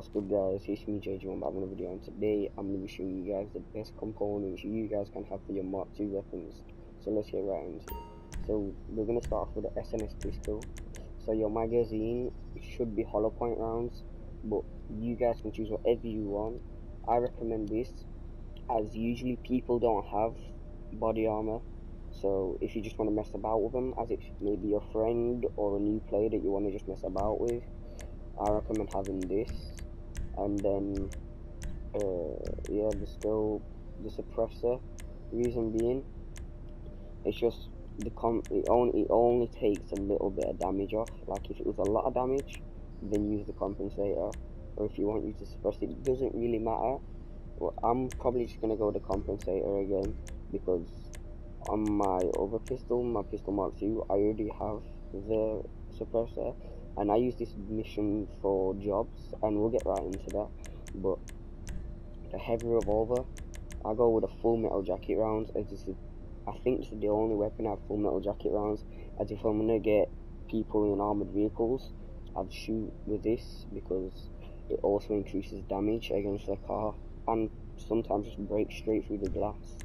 What's good, guys? It's me JJ, I'm back with a video, and today I'm going to be showing you guys the best components you guys can have for your Mark II weapons. So let's get right into it. So we're going to start off with the SNS pistol. So your magazine should be hollow point rounds, but you guys can choose whatever you want. I recommend this as usually people don't have body armor, so if you just want to mess about with them, as it's maybe your friend or a new player that you want to just mess about with, I recommend having this. And then yeah, the scope, the suppressor. Reason being, it's just it only takes a little bit of damage off. Like if it was a lot of damage, then use the compensator, or if you want you to suppress it, it doesn't really matter. Well, I'm probably just gonna go with the compensator again, because on my other pistol, my pistol Mark II, I already have the suppressor, and I use this mission for jobs, and we'll get right into that. But the heavy revolver, I go with a full metal jacket rounds, as this is, I think this is the only weapon I have full metal jacket rounds, as if I'm gonna get people in armored vehicles, I'd shoot with this, because it also increases damage against the car, and sometimes just break straight through the glass.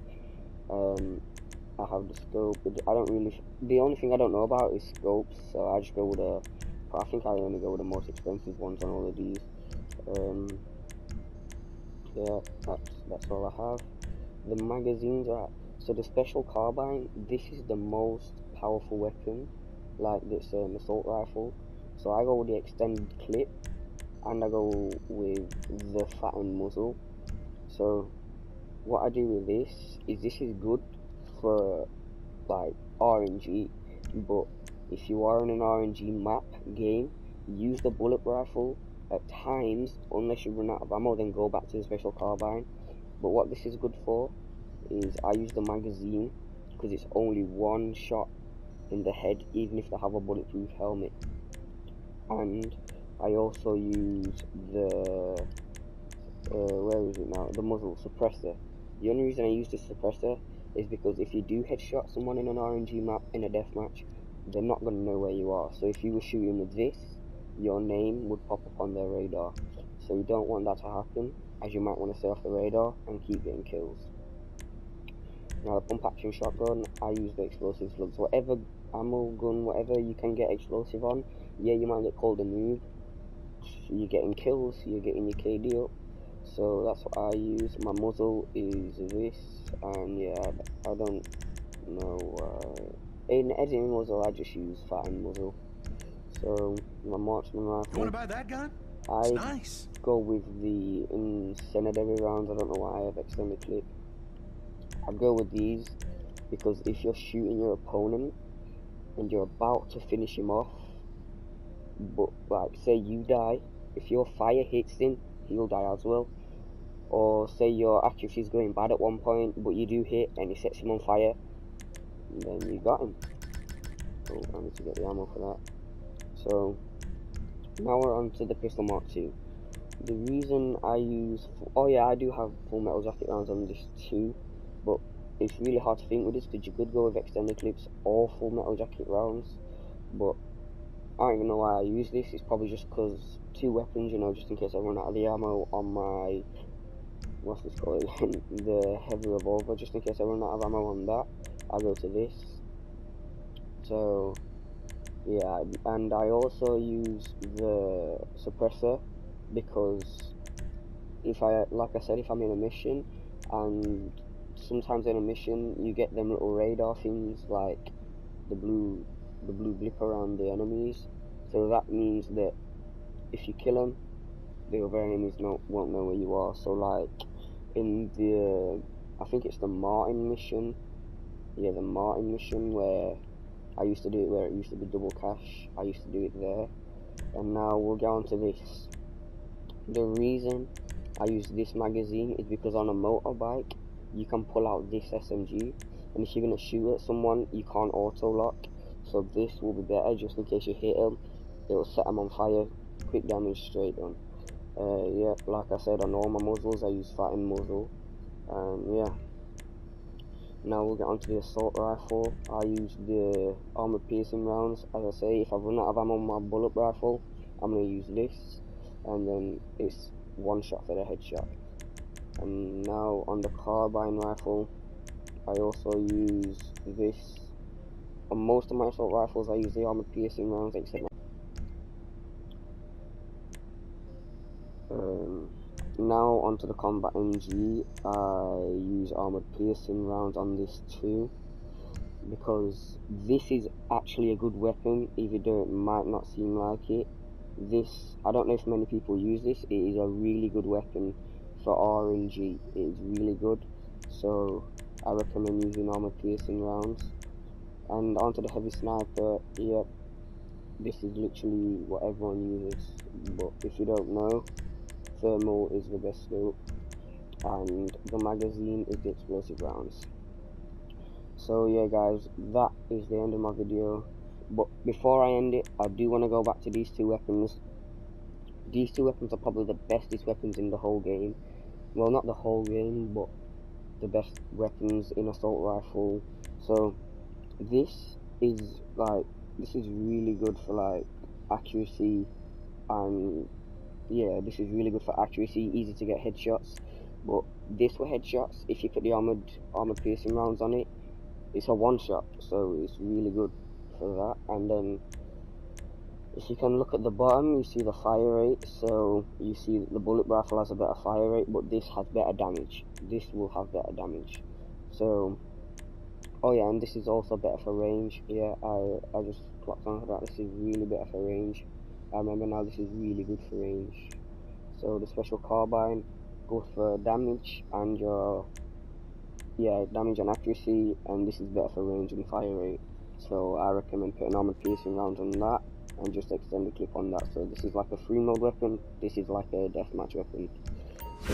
I have the scope, but the only thing I don't know about is scopes, so I just go with I think I only go with the most expensive ones on all of these. Yeah, that's all I have. The magazines are, so the special carbine, this is the most powerful weapon, like this assault rifle. So I go with the extended clip, and I go with the fattened muzzle. So what I do with this is good for like RNG, but if you are in an RNG map game, use the bullet rifle at times, unless you run out of ammo, then go back to the special carbine. But what this is good for is I use the magazine, because it's only one shot in the head, even if they have a bulletproof helmet. And I also use the where is it now? The muzzle suppressor. The only reason I use the suppressor is because if you do headshot someone in an RNG map in a deathmatch, they're not going to know where you are. So if you were shooting with this, your name would pop up on their radar. So you don't want that to happen, as you might want to stay off the radar and keep getting kills. Now the pump action shotgun, I use the explosive slugs. Whatever ammo gun, whatever you can get explosive on, yeah, you might get called a noob. You're getting kills, you're getting your KD up. So that's what I use. My muzzle is this, and yeah, I don't know. In editing muzzle, I just use fattened muzzle. So my marksman rifle. You want to buy that gun? I nice. Go with the incendiary rounds. I don't know why I have extended clip. I go with these because if you're shooting your opponent and you're about to finish him off, but like say you die, if your fire hits him, he'll die as well. Or say your accuracy is going bad at one point, but you do hit and it sets him on fire, then you got him. Oh, I need to get the ammo for that. So now we're on to the pistol Mark II. The reason I use, oh yeah, I do have full metal jacket rounds on this too, but it's really hard to think with this because you could go with extended clips or full metal jacket rounds, but I don't even know why I use this. It's probably just because two weapons, you know, just in case I run out of the ammo on my, what's this called again, the heavy revolver, just in case I run out of ammo on that, I go to this. So yeah, and I also use the suppressor because if like I said, if I'm in a mission, and sometimes in a mission you get them little radar things like the blue blip around the enemies, so that means that if you kill them, the other enemies won't know where you are. So like in the, I think it's the Martin mission, yeah, the Martin mission where I used to do it, where it used to be double cash, I used to do it there. And now we'll get on to this. The reason I use this magazine is because on a motorbike you can pull out this SMG, and if you're going to shoot at someone you can't auto lock, so this will be better just in case you hit them, it will set them on fire, quick damage, straight done. Yeah, like I said, on all my muzzles I use fattened muzzle, and yeah. Now we'll get onto the assault rifle. I use the armor piercing rounds. As I say, if I run out of ammo on my bullet rifle, I'm going to use this. and then it's one shot for the headshot. And now on the carbine rifle, I also use this. On most of my assault rifles, I use the armored piercing rounds, except now onto the combat NG. I use armored piercing rounds on this too, because this is actually a good weapon, even though it might not seem like it. This, I don't know if many people use this. It is a really good weapon for RNG. It is really good, so I recommend using armored piercing rounds. And onto the heavy sniper. Yep, this is literally what everyone uses, but if you don't know, thermal is the best scope, and the magazine is the explosive rounds. So yeah guys, that is the end of my video. But before I end it, I do want to go back to these two weapons. These two weapons are probably the bestest weapons in the whole game. Well, not the whole game, but the best weapons in assault rifle. So this is really good for like accuracy, and yeah, this is really good for accuracy, easy to get headshots. But this for headshots, if you put the armored piercing rounds on it, it's a one shot, so it's really good for that. And then if you can look at the bottom, you see the fire rate. So you see that the bullet rifle has a better fire rate, but this has better damage. This will have better damage. So oh yeah, and this is also better for range. Yeah, I just clocked on that. This is really better for range. I remember now, this is really good for range. So the special carbine goes for damage and your damage and accuracy, and this is better for range and fire rate. So I recommend putting armored piercing rounds on that and just extend the clip on that. So this is like a free mode weapon, this is like a deathmatch weapon. So